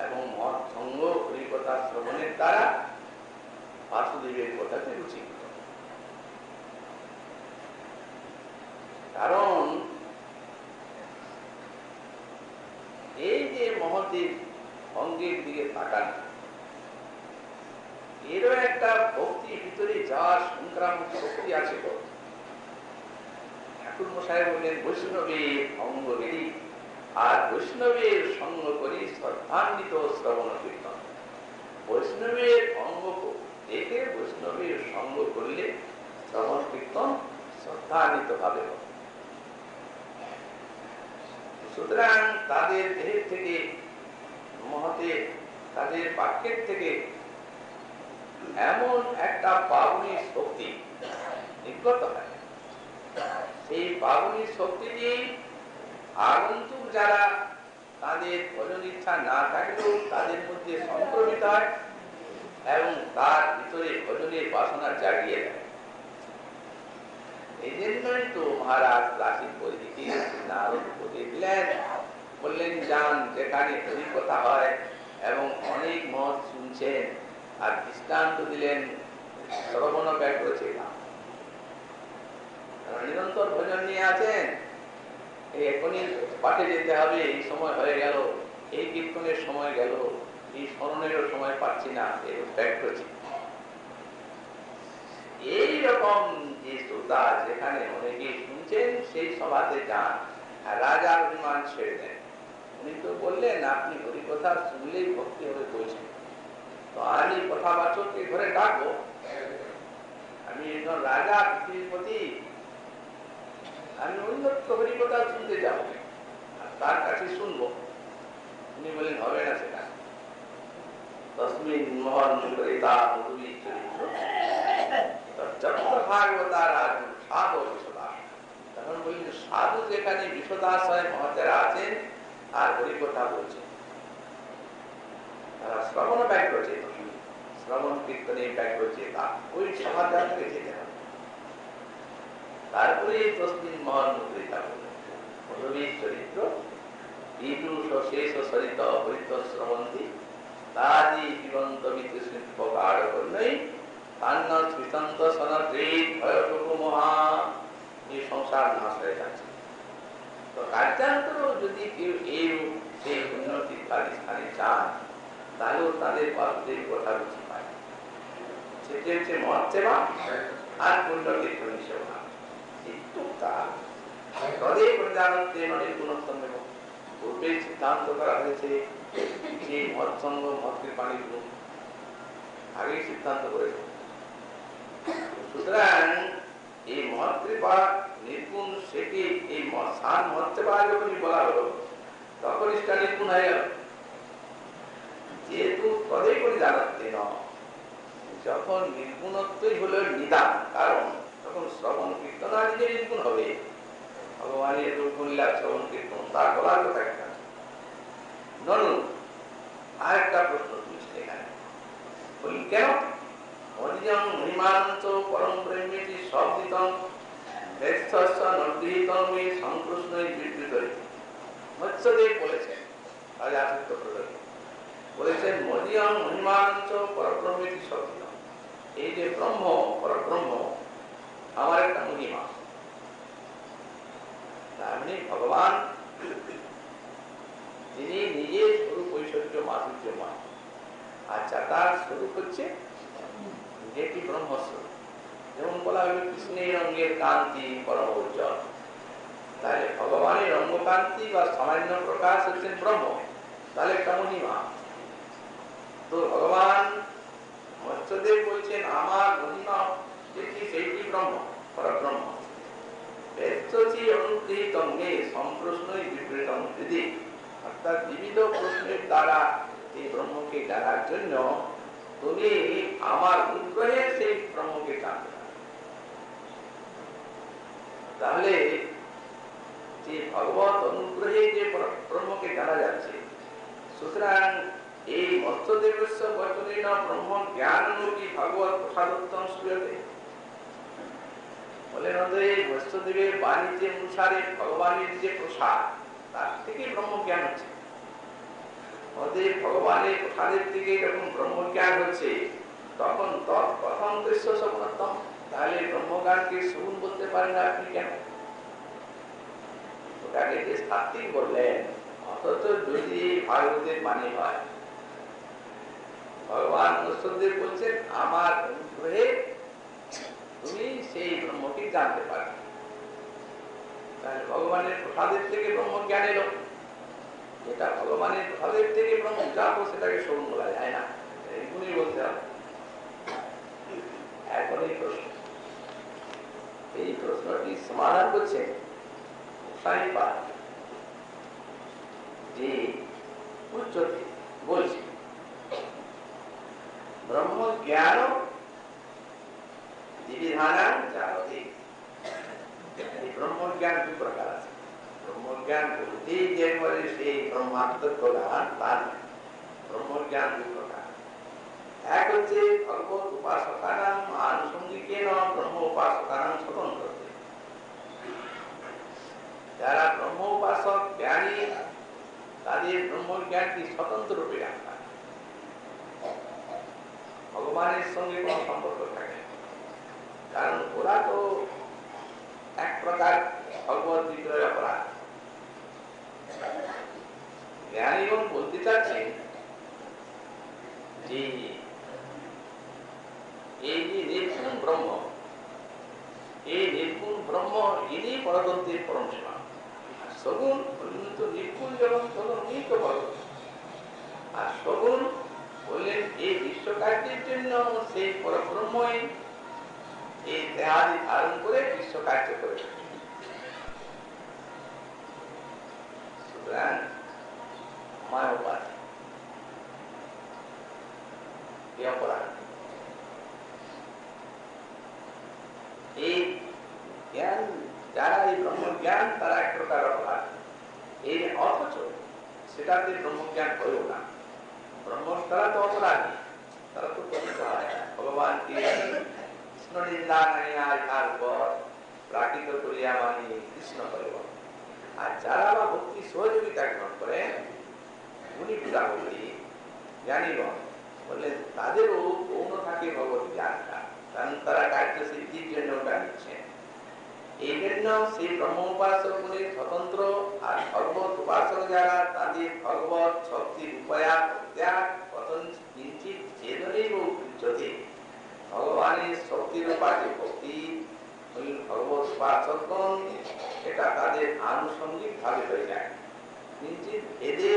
এবং মহৎ সঙ্গ হরিকথা শ্রবণের দ্বারা বাসুদেবের কথাতে রুচি হল। কারণ এই যে মহতের অঙ্গের দিকে তাকান, এরও একটা ভক্তির ভিতরে যাওয়ার সংক্রামক শক্তি আছে। ঠাকুর মশাই বললেন, বৈষ্ণবের অঙ্গ বেরি, আর বৈষ্ণবের সঙ্গ করি শ্রদ্ধান্বিত শ্রবণ কীর্তন। বৈষ্ণবের অঙ্গ দেখে বৈষ্ণবের সঙ্গ করলে শ্রবণ কীর্তন শ্রদ্ধান্বিত ভাবে হবে। সুতরাং তাদের দেহের থেকে, মহতের তাদের বাক্যের থেকে এমন একটা পাবনী শক্তি নির্গত হয়, সেই পাবনী শক্তি দিয়ে আগন্তুক যারা তাদের ভজন ইচ্ছা না থাকলেও তাদের মধ্যে সংক্রমিত হয় এবং তার ভিতরে ভজনের বাসনা জাগিয়ে দেয়। এই জন্যই তো মহারাজ প্রাচীন পরিধিকে নারদ উপদেশ দিলেন, বললেন যান যেখানে হরিকথা হয় এবং অনেক মত শুনছেন, আর দৃষ্টান্ত দিলেন শ্রবণ ব্যাঘ্র চেতা। নিরন্তর ভজন নিয়ে আছেন, এখনই পাঠে যেতে হবে, এই সময় হয়ে গেল, এই কীর্তনের সময় গেল, এই স্মরণেরও সময় পাচ্ছি না, এই ব্যাঘ্র চিত্ত। এইরকম যে শ্রোতা যেখানে অনেকে শুনছেন সেই সভাতে যান, আর রাজার অভিমান ছেড়ে দেন। উনি তো বললেন আপনি হরিকথা শুনলেই ভক্তি হবে বলছেন, তো আমি কথাবাচককে ঘরে ডাকবো, আমি একজন রাজা পৃথিবীপতি, আমি অন্যত্র হরিকথা শুনতে যাব আর তার কাছে শুনবো। উনি বলেন হবে না সেটা। তসমিন মহান মুদ্রিতা মধুবী চরিত্র ভাগবতার সাধু বিশদা। তখন বললেন সাধু যেখানে বিশদাশয় মহাতেরা আছেন আর হরিকথা বলছেন, তারা শ্রবণ ব্যাঘ্র চেতা, শ্রবণ কীর্তনে ব্যাঘ্র চেতা, ওই সমাধানকে যেতে হবে। তারপরে তসমিন মহান মুদ্রিতা বললেন মধুবীর চরিত্র বিদুষ শেষ সরিত হরিত শ্রবন্তী তাদি জীবন্ত বিতৃষ্ণিত কার করলেই তান্ন স্মৃতন্ত সনদ্রিত ভয়টুকু মহা, এই সংসার নাশ হয়ে যাচ্ছে। তো কার্যান্তরেও যদি কেউ এইরূপ সেই উন্নতি স্থানে চান, তাহলেও তাদের বাসুদেব কথা রুচি পায়। সেটি হচ্ছে মহৎ সেবা আর পুণ্য কীর্তন সেবা। তদেব প্রজানন্তে নির্গুণোত্তম। পূর্বে সিদ্ধান্ত করা হয়েছে যে মৎসঙ্গ মৎ কৃপাণী গুণ, আগেই সিদ্ধান্ত করেছে। সুতরাং এই মহৎ কৃপা নির্গুণ, সেটি এই সার মহৎ সেবা যখনই বলা হলো, তখন সেটা নির্গুণ হয়ে গেল। যেহেতু তদেব প্রজানন্তে ন, যখন নির্গুণত্বই হলো নিদান, কারণ তখন শ্রবণ কীর্তন নিজে নির্গুণ হবে। ভগবানের রূপ লীলা শ্রবণ কীর্তন তার বলার কথা একটা ননু। আর একটা প্রশ্ন তুলছে এখানে, বলি কেন অধিজং মহিমান্ত পরম ব্রহ্মেতি শব্দিতং ব্যস্তস্য নগৃহীতং মে সংকৃষ্ণই বিবৃতই। মৎস্যদেব বলেছেন, রাজা সত্যপ্রদয় বলেছেন, মধিয়ং মহিমান্ত পরব্রহ্মেতি শব্দিতং, এই যে ব্রহ্ম পরব্রহ্ম আমার একটা মহিমা। তার মানে ভগবান তিনি নিজের স্বরূপ ঐশ্বর্য মাধুর্যময়। আচ্ছা, তার স্বরূপ হচ্ছে যেটি ব্রহ্মস্বরূপ। যেমন বলা হলো কৃষ্ণের রঙের কান্তি পরম উজ্জ্বল, তাহলে ভগবানের রঙ্গকান্তি বা সামান্য প্রকাশ হচ্ছেন ব্রহ্ম, তাহলে একটা মহিমা। তো ভগবান মৎস্যদেব বলছেন আমার মহিমা যেটি সেইটি ব্রহ্ম, পরব্রহ্ম। ব্যস্তচি অনুগৃহীতং মে সম্প্রশ্নই বিবৃতং হৃদি, অর্থাৎ বিবিধ প্রশ্নের দ্বারা এই ব্রহ্মকে জানার জন্য তুমি আমার অনুগ্রহে সেই ব্রহ্মকে জানতে পারো। তাহলে যে ভগবত অনুগ্রহে যে ব্রহ্মকে জানা যাচ্ছে, সুতরাং এই মৎস্যদেবস্য বচনেন ব্রহ্ম জ্ঞানমূর্তি ভগবত প্রসাদোত্তম শ্রূয়তে। বলেন এই মৎস্যদেবের বাণীতে অনুসারে ভগবানের যে প্রসাদ, তার থেকে ব্রহ্মজ্ঞান হচ্ছে। আমাদের ভগবানের প্রসাদের থেকে যখন ব্রহ্মজ্ঞান হচ্ছে, তখন তৎকথম দৃশ্য সগুণোত্তম, তাহলে ব্রহ্মজ্ঞানকে সগুণ বলতে পারেন না আপনি কেন? ওটাকে যে সাত্বিক বললেন, অথচ যদি ভাগবতের মানে হয়, ভগবান মৎস্যদেব বলছেন আমার অনুগ্রহে তুমি সেই ব্রহ্মকে জানতে পারবে। তাহলে ভগবানের প্রসাদের থেকে ব্রহ্মজ্ঞান এলো। যেটা ভগবানের প্রসাদের থেকে ব্রহ্ম জানবো, সেটাকে সগুণ বলা যায় না, এইগুলোই বলতে হবে। এখন এই প্রশ্নটি সমাধান করছে যে উচ্চতে বলছি ব্রহ্ম জ্ঞান বিবিধানাং জানতে। ব্রহ্মজ্ঞান দু প্রকার আছে। ব্রহ্মজ্ঞান বলতে যে করে সেই ব্রহ্মাত্মক জ্ঞান, তার ব্রহ্মজ্ঞান দু প্রকার। এক হচ্ছে ভগবত উপাসকানাং আনুষঙ্গিকেন ব্রহ্ম উপাসকানাং স্বতন্ত্র। যারা ব্রহ্ম উপাসক জ্ঞানী, তাদের ব্রহ্মজ্ঞানটি স্বতন্ত্র রূপে রাখা, ভগবানের সঙ্গে কোন সম্পর্ক থাকে, কারণ ওরা তো এক প্রকার ভগবত বিগ্রহের অপরাধ। জ্ঞানীগণ বলতে চাচ্ছেন যে এই যে নির্গুণ ব্রহ্ম, এই নির্গুণ ব্রহ্ম ইনি পরতন্ত্রের পরম সীমা। সগুণ নির্গুণ যখন তখন উনি তো পরতন্ত্র। আর সগুণ বললেন এই বিশ্বকার্যের জন্য সেই পরব্রহ্মই এই দেহাদি ধারণ করে বিশ্ব কার্য করে। সুতরাং মায়োপাধ এই অপরাধ, এই জ্ঞান যারা এই ব্রহ্মজ্ঞান, তারা এক প্রকার অপরাধ। এই অথচ সেটাতে ব্রহ্মজ্ঞান হয়েও না। ব্রহ্ম তারা তো অপরাধী, তারা তো পতিত হয়। ভগবানকে কৃষ্ণ নিন্দা নাই আর পর প্রাকৃত করিয়া মানি কৃষ্ণ করে। আর যারা বা ভক্তি সহযোগিতা গ্রহণ করেন, উনি পূজা করি জ্ঞানীগণ বললেন, তাদেরও গৌণ থাকে ভগবত জ্ঞানটা, কারণ তারা কার্য সিদ্ধির জন্য ওটা নিচ্ছেন। এই জন্য সেই ব্রহ্ম উপাসক গুলি স্বতন্ত্র, আর ভগবত উপাসক যারা তাদের ভগবত শক্তির উপায়া প্রত্যাগ কথন কিঞ্চিত চেদনেই উচ্চতে। ভগবানের শক্তির উপাসে ভক্তি ওই ভগবত উপাসকগণ এটা তাদের আনুষঙ্গিক ভাবে হয়ে যায়। কিঞ্চিত ভেদে,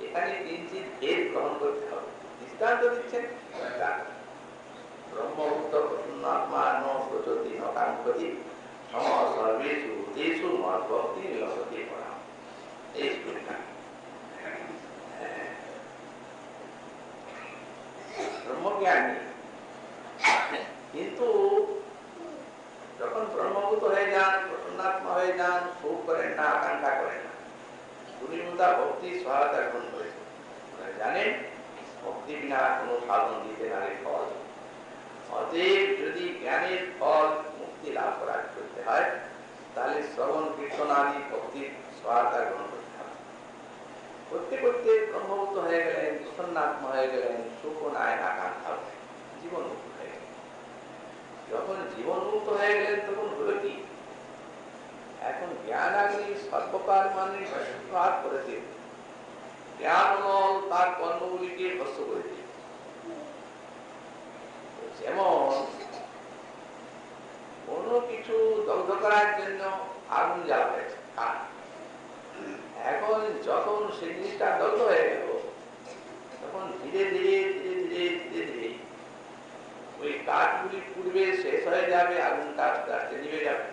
এখানে কিঞ্চিত ভেদ গ্রহণ করতে হবে। দৃষ্টান্ত দিচ্ছেন ব্রহ্মভূত প্রসন্নাত্মা ন প্রচতি ন কাঙ্ক্ষতি সম সর্বেষু ভূতেষু মদ্ভক্তি লভতে পরাম। এই শ্লোকটা ব্রহ্মজ্ঞানী কিন্তু যখন ব্রহ্মভূত হয়ে যান, প্রসন্নাত্মা হয়ে যান, সুখ করেন না, আকাঙ্ক্ষা করেন না, গুণীমুদা ভক্তি সহায়তা গ্রহণ করেছেন। জানেন ভক্তি বিনা কোনো সাধন দিতে নারে ফল। অতএব যদি জ্ঞানের ফল মুক্তি লাভ করার করতে হয়, তাহলে শ্রবণ কীর্তন আদি ভক্তির সহায়তা গ্রহণ করতে হবে। করতে করতে ব্রহ্মভূত হয়ে গেলেন, প্রসন্নাত্মা হয়ে গেলেন, সুখ নাই, আকাঙ্ক্ষা জীবন মুক্ত হয়ে গেলেন। যখন জীবন মুক্ত হয়ে গেলেন তখন হলো কি, এখন জ্ঞান আগ্নি সর্বকার মানে প্রহার করে দিল, জ্ঞান নল তার কর্মগুলিকে ভস্ম করে দিল। যেমন কোন কিছু দগ্ধ করার জন্য আগুন জ্বালা হয়েছে, এখন যখন সেই জিনিসটা দগ্ধ হয়ে গেল, তখন ধীরে ধীরে ধীরে ধীরে ধীরে ধীরে ওই কাঠগুলি পূর্বে শেষ হয়ে যাবে, আগুনটা আস্তে আস্তে নিভে যাবে।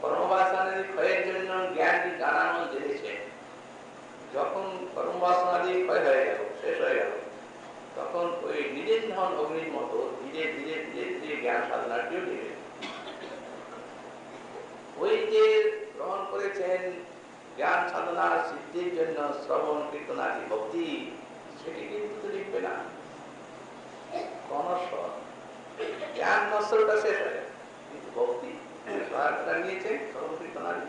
কর্মবাসনাদি ক্ষয়ের জন্য জ্ঞানটি জানানো জেনেছে, যখন কর্মবাসনাদি ক্ষয় হয়ে গেল, শেষ হয়ে গেল, তখন ওই নিরঞ্জন অগ্নির মতো ধীরে ধীরে ধীরে ধীরে জ্ঞান সাধনাটিও নিবে। ওই যে গ্রহণ করেছেন জ্ঞান সাধনা সিদ্ধির জন্য শ্রবণ কীর্তনাদি ভক্তি, সেটি কিন্তু লিখবে না, অনশ্বর। জ্ঞান নশ্বরটা শেষ হয়ে যাবে, কিন্তু ভক্তি সহায়তা নিয়েছে শ্রবণ কীর্তনাদি,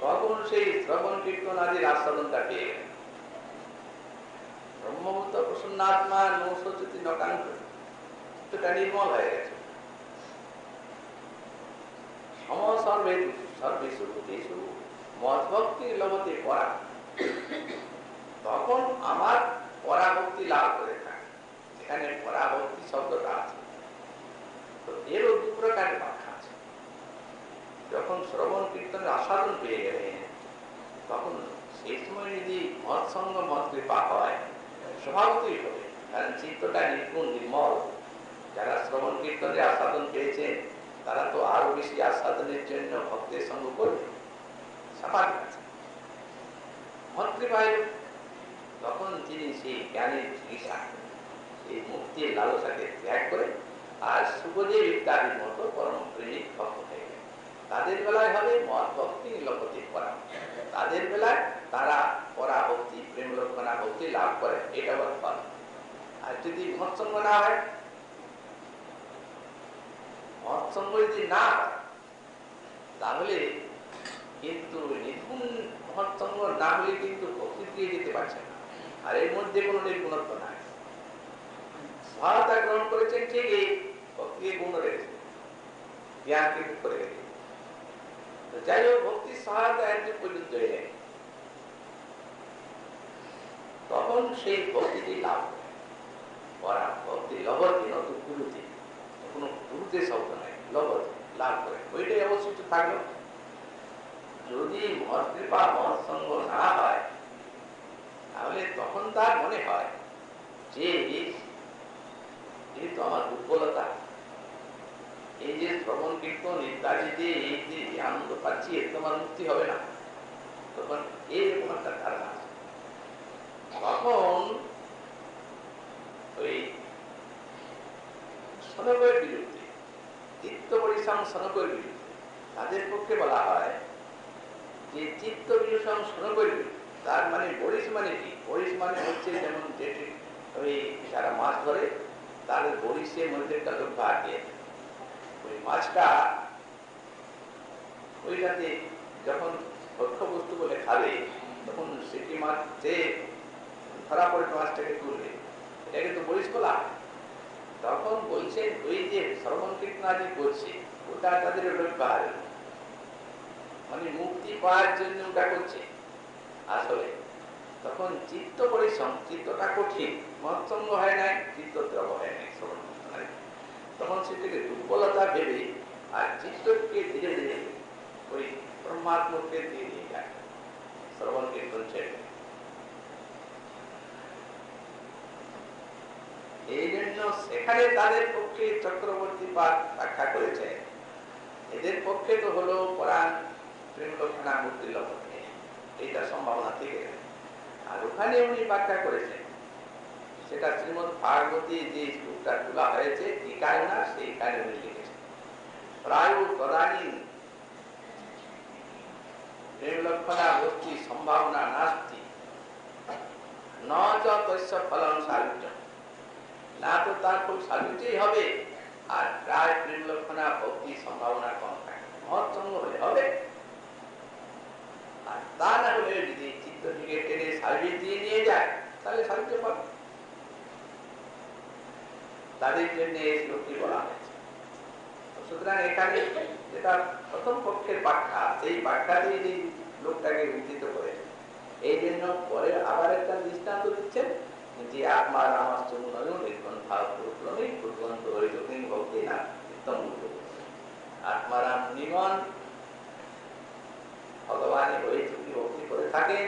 তখন সেই শ্রবণ কীর্তনাদির আস্বাদনটা পেয়ে গেল। ব্রহ্মভূত প্রসন্নাত্মা নৌসচতি নকাঙ্ক্ষটা নির্মল হয়ে গেছে। সম সর্বে সর্বেষু ভূতেষু মদ্ভক্তি লভতে পরা, তখন আমার পরাভক্তি লাভ করে থাকে। এখানে পরাভক্তি শব্দটা আছে, তো এরও দু প্রকারের ব্যাখ্যা আছে। যখন শ্রবণ কীর্তনের আস্বাদন পেয়ে গেলেন, তখন সেই সময় যদি মৎ সঙ্গ মত কৃপা হয়, স্বভাবতই হবে, কারণ চিত্তটা নির্গুণ নির্মল। যারা শ্রবণ কীর্তনের আস্বাদন পেয়েছেন, তারা তো আরো বেশি আস্বাদনের জন্য ভক্তের সঙ্গ করবে, স্বাভাবিক আছে। মত কৃপায় তখন তিনি সেই জ্ঞানের চিকিৎসা, এই মুক্তির লালসাকে ত্যাগ করে আর সুখদেব ইত্যাদির মতো পরম প্রেমিক ভক্ত হয়ে গেল। তাদের বেলায় হবে মত ভক্তি লভতে পরা, তাদের বেলায় তারা পরাভক্তি প্রেম লক্ষণা ভক্তি লাভ করে, এটা বড় ফল। আর যদি মৎসঙ্গ না হয়, মৎসঙ্গ যদি না হয়, তাহলে কিন্তু নির্গুণ মৎসঙ্গ না হলে কিন্তু ভক্তি দিয়ে যেতে পারছে না। আর এর মধ্যে কোনো নির্গুণত্ব নাই, সহায়তা গ্রহণ করেছেন ঠিকই, ভক্তি গুণ রয়েছে, জ্ঞানকে করে গেছে। যাই হোক, ভক্তির সহায়তা একদিন পর্যন্ত এলেন, তখন সেই ভক্তিটি লাভ করা, ভক্তি লভতে নতুন গুরুতে, কোনো গুরুতে শব্দ নাই, লভতে লাভ করে, ওইটাই অবশিষ্ট থাকলো। যদি মত কৃপা মত সঙ্গ না হয়, তাহলে তখন তার মনে হয় যে যেহেতু আমার দুর্বলতা, এই যে শ্রবণ কীর্তন ইত্যাদিতে এই যে আনন্দ পাচ্ছি, এর তোমার মুক্তি হবে না, তখন এইরকম একটা ধারণা আছে। তখন ওই সনকের বিরুদ্ধে, চিত্ত পরিশ্রম সনকের বিরুদ্ধে, তাদের পক্ষে বলা হয় যে চিত্ত বিরুষম সনকের বিরুদ্ধে, তার মানে বরিশ মানে কি? বরিশ মানে হচ্ছে যেমন যেটি ওই যারা মাছ ধরে, তাদের বরিশের মধ্যে একটা লোভা দিয়ে ওই মাছটা ওইটাতে যখন ভক্ষ্য বস্তু বলে খাবে, তখন সেটি মাছ যে ধরা পড়ে মাছটাকে তুলবে, এটাকে তো বরিশ বলা। তখন বলছেন ওই যে শ্রবণ কীর্তন আদি করছে, ওটা তাদের ব্যবহার, মানে মুক্তি পাওয়ার জন্য ওটা করছে। আসলে তখন চিত্ত পরিশ্রম, চিত্তটা কঠিন, মহৎসঙ্গ হয় নাই, চিত্তদ্রব হয় নাই, তখন সেটাকে দুর্বলতা ভেবে আর চিত্তকে ধীরে ধীরে ওই পরমাত্মকে দিয়ে দিয়ে যায় শ্রবণ কীর্তন ছেড়ে। এই জন্য সেখানে তাদের পক্ষে চক্রবর্তী পাঠ ব্যাখ্যা করেছে, এদের পক্ষে তো হলো পরাণ প্রেম লক্ষণা মুক্তি লক্ষণ, এইটা সম্ভাবনা থেকে। আর ওখানে উনি ব্যাখ্যা করেছেন, সেটা শ্রীমদ্ ভাগবতী যে শ্লোকটা তোলা হয়েছে টিকায় না, সেইখানে উনি লিখেছেন প্রায় তদানীং প্রেম লক্ষণা মুক্তি সম্ভাবনা নাস্তি ন চ তস্য ফলং সাযুজ্যম, না তো তার খুব সাযুজ্যই হবে, আর প্রায় প্রেম লক্ষণা ভক্তি সম্ভাবনা কম থাকে। মহৎসঙ্গ হলে হবে, আর তা না হলে যদি চিত্তটিকে টেনে সার্ভিস দিয়ে নিয়ে যায় তাহলে সাহায্য পাবে। তাদের জন্য এই শ্লোকটি বলা হয়েছে। সুতরাং এখানে যেটা প্রথম পক্ষের ব্যাখ্যা, সেই ব্যাখ্যাতেই যে লোকটাকে উদ্ধৃত করে, এই জন্য পরে আবার একটা দৃষ্টান্ত দিচ্ছেন যে আত্মা রামাশ্চ মুনয়ো নির্গন্থা পুরুষলনে পূর্বন্ত হরিতকিং ভক্তি না উত্তম। আত্মারাম মুনিগণ ভগবানের হরিতকি ভক্তি করে থাকেন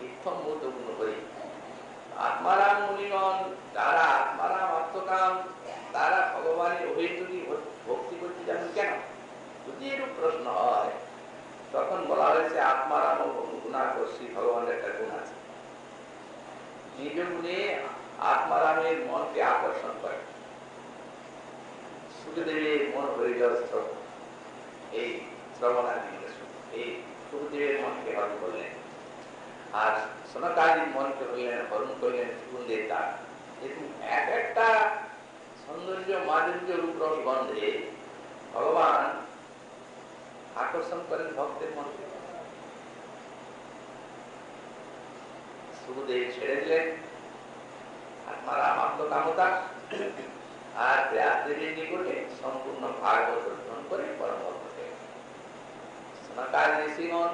ইত্থম মুক্তগুণ হরি। আত্মারাম মুনিগণ যারা আত্মারাম আত্মকাম, তারা ভগবানের অহেতুকি ভক্তি করতে জানেন কেন? যদি এরূপ প্রশ্ন হয় তখন বলা হয়েছে আত্মারাম গুণাকর্ষী, ভগবানের একটা গুণ আছে, নিজ গুণে আত্মারামের মনকে আকর্ষণ করে। সুখদেবের মন হয়ে যাওয়া এই শ্রবণাদি, এই সুখদেবের মনকে হরণ করলেন, আর সনকাদির মনকে হইলেন হরণ করলেন সুকুন্দের তার। এরকম এক একটা সৌন্দর্য মাধুর্য রূপরস গন্ধে ভগবান আকর্ষণ করেন ভক্তের মনকে। সুখদেব ছেড়ে দিলেন আত্মারাম আত্মকামতা, আর ব্যাসদেবের নিকটে সম্পূর্ণ ভাগবত অর্জন করে পরম ভক্ত হয়ে গেলেন। সনকাদি ঋষিগণ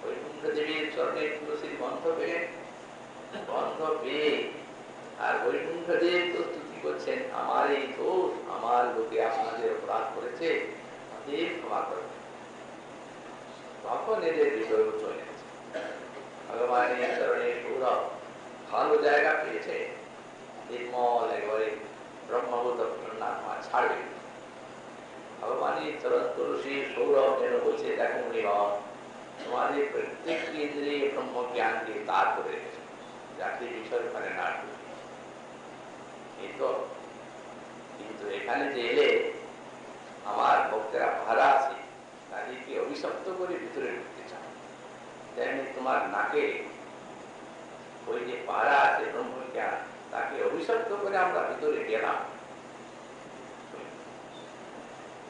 বৈকুণ্ঠ দেবীর চরণে তুলসীর গন্ধ পেলেন, গন্ধ পেয়ে আর বৈকুণ্ঠ দেব তো স্তুতি করছেন, আমার এই দোষ, আমার লোকে আপনাদের অপরাধ করেছে, দেব ক্ষমা করবেন। তখন এদের হৃদয় চলে গেছে, ভগবানের চরণে সৌরভ ভালো জায়গা পেয়েছে, নির্মল একেবারে ব্রহ্মভূত আত্মা ছাড়বে। ভগবানের চরণ তুলসী সৌরভ যেন বলছে, দেখো মুনিগণ, তোমাদের প্রত্যেকটি ইন্দ্রিয় ব্রহ্ম জ্ঞানকে তার করে রেখেছে, যাতে বিষয় ওখানে না ঢুকে। এই তো, কিন্তু এখানে যে এলে আমার ভক্তেরা ভাড়া আছে, তাদেরকে অভিশপ্ত করে ভিতরে ঢুকতে চায়, তেমনি তোমার নাকে ওই যে পাড়া আছে ব্রহ্মজ্ঞান, তাকে অভিশপ্ত করে আমরা ভিতরে গেলাম,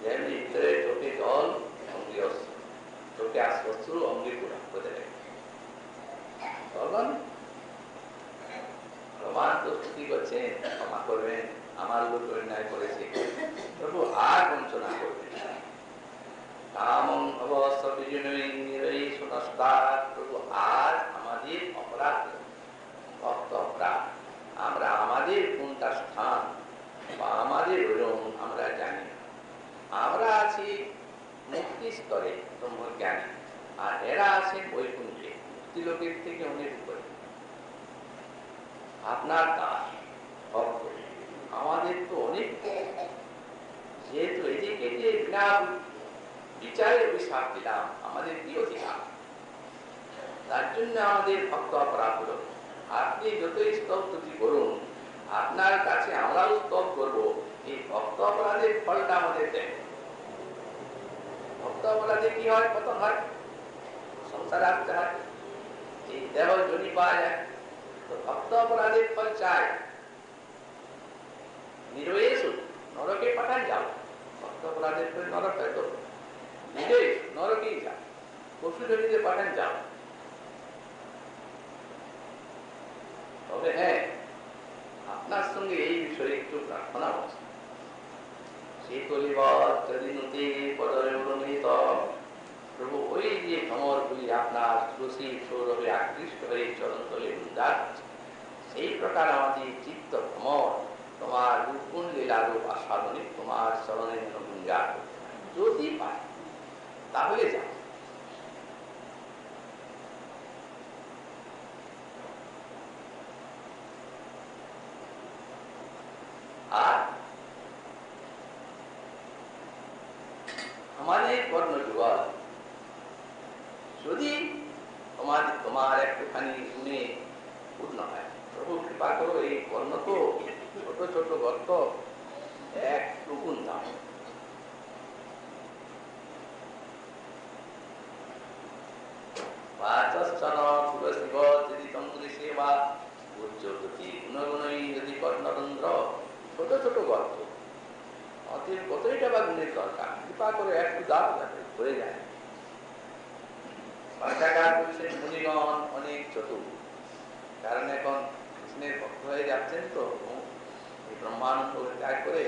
যেমনি ভিতরে চোখে জল, অঙ্গে অস্ত্র, চোখে অশ্রু, অঙ্গে পুরা বোঝা যায়। তখন ভগবান তো স্তুতি করছেন, ক্ষমা করবেন, আমার লোক অন্যায় করেছে, প্রভু আর বঞ্চনা করবেন। কামং অবস্থ বিজয়ী সুনস্তার, প্রভু আর আমাদের অপরাধ, ভক্ত অপরাধ, আমরা আমাদের কোনটা স্থান বা আমাদের ওজন আমরা জানি না। আমরা আছি মুক্তি স্তরে ব্রহ্মজ্ঞানী, আর এরা আছেন বৈকুণ্ঠে মুক্তিলোকের থেকে অনেক উপরে। আপনার দাস ভক্ত, আমাদের তো অনেক, যেহেতু এদিকে যে বিনা বিচারে অভিশাপ দিলাম, আমাদের কি অধিকার? তার জন্য আমাদের ভক্ত অপরাধ হলো। আপনি যতই স্তব তুতি করুন, আপনার কাছে আমরাও স্তব করবো, এই ভক্ত অপরাধের ফলটা আমাদের দেয়। ভক্ত অপরাধে কি হয়? পতন হয়, সংসারে আসতে হয়, এই দেহ জনি পাওয়া যায়। তো ভক্ত অপরাধের ফল চায়, নিরয়েশু নরকে পাঠান যাও, ভক্ত অপরাধের ফল নরক হয়, তো নিরয়েশ নরকেই যাও, পশু জনিতে পাঠান যাও। তবে হ্যাঁ, আপনার সঙ্গে এই বিষয়ে একটু প্রার্থনা আছে। শীতলিবৎ-যদিনুতে পদয়োরনিত। প্রভু, ওই যে ভ্রমরগুলি আপনার তুলসী সৌরভে আকৃষ্ট হয়ে চরণতলে গুঞ্জার, সেই প্রকার আমাদের চিত্ত ভ্রমর তোমার রূপগুণ লীলা রূপ আস্বাদনে তোমার চরণে যেন গুঞ্জার করতে পারে। যদি পায় তাহলে যাও। আর আমাদের কর্ণযুগল যদি তোমার একটুখানি গুণে পূর্ণ হয়, প্রভু কৃপা করো, এই কর্ণ তো ছোট ছোট গর্ত, একটু গুণ দাও। বাচশ্চন পুরশিব যদি তঙ্গুলি সেবা উচ্চততি গুণগুণই যদি কর্ণরন্ধ্র, ছোট ছোট গর্ত, অতএব কতইটা বা গুণের দরকার, কৃপা করে একটু দাও, যাতে হয়ে যায়। ভাষাকার বলছেন মুনিগণ অনেক চতুর, কারণ এখন কৃষ্ণের ভক্ত হয়ে যাচ্ছেন তো এই ব্রহ্মানন্দ ত্যাগ করে,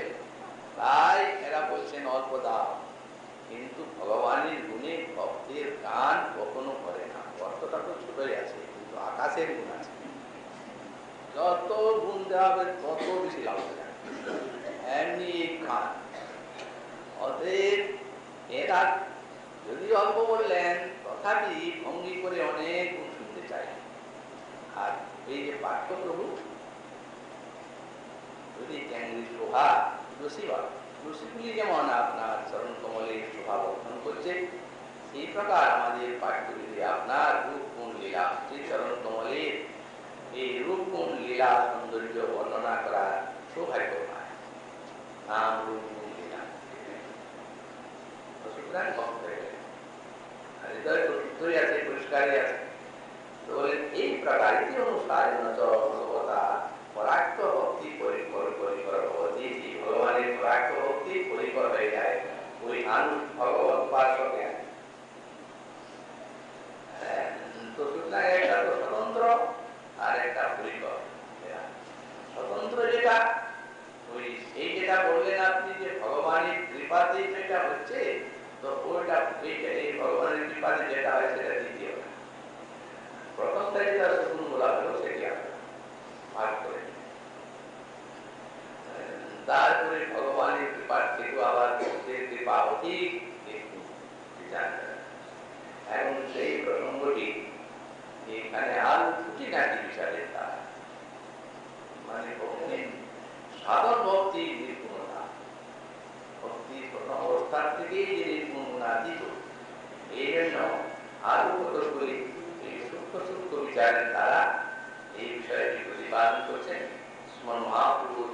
তাই এরা বলছেন অল্প দাও, কিন্তু ভগবানের গুণে ভক্তের গান কখনো করে না। অর্থটা তো ছোটই আছে, কিন্তু আকাশের গুণ আছে, যত গুণ দেওয়া হবে তত বেশি লাভ হবে, এমনি গান। অতএব এরা যদি অল্প বললেন, তথাপি ভঙ্গি করে অনেক গুণ শুনতে চাই। আর এই যে পাঠ্য প্রভু যদি জ্ঞানী শোভা রসিবা, রসিগুলি যেমন আপনার চরণ কমলে শোভা বর্ধন করছে, সেই প্রকার আমাদের পাঠ্যগুলি আপনার রূপ গুণ লীলা, সেই চরণ কমলের এই রূপ গুণ লীলা সৌন্দর্য বর্ণনা করার সৌভাগ্য পায়। নাম রূপ গুণ লীলা সুতরাং ভক্ত হয়ে গেল, হৃদয় তো শুদ্ধই আছে, পরিষ্কারই আছে। তো বলেন এই প্রকার ইতি অনুসারে ভগবতা পরাক্ত ভক্তি পরিকর পরিকর ভগবতী, ভগবানের পরাক্ত ভক্তি পরিকর হয়ে যায় ওই আনুষ ভগবত উপাসকে। তো সুতরাং একটা তো স্বতন্ত্র আর একটা পরিকর। স্বতন্ত্র যেটা ওই এই যেটা বললেন আপনি যে ভগবানের কৃপাতেই যেটা হচ্ছে, তো ওইটা এই ভগবানের কৃপাতে যেটা হয় সেটা দ্বিতীয়। প্রথমটা যেটা শুরু বলা হলো সেটি আমরা ভাগ করে, তারপরে ভগবানের কৃপার থেকে আবার ভক্তের কৃপা অধিক একটু জানতে। এখন সেই প্রসঙ্গটি এখানে আর খুঁটিনাটি বিষয়ে তার মানে সাধন ভক্তি নির্গুণতা, ভক্তি প্রথম অবস্থার থেকেই যে নির্গুণাতীত, এই জন্য আরো কতগুলি এই সূক্ষ্ম সূক্ষ্ম বিচারের দ্বারা এই বিষয়টি প্রতিপাদন করছেন শ্রীমন মহাপ্রভুর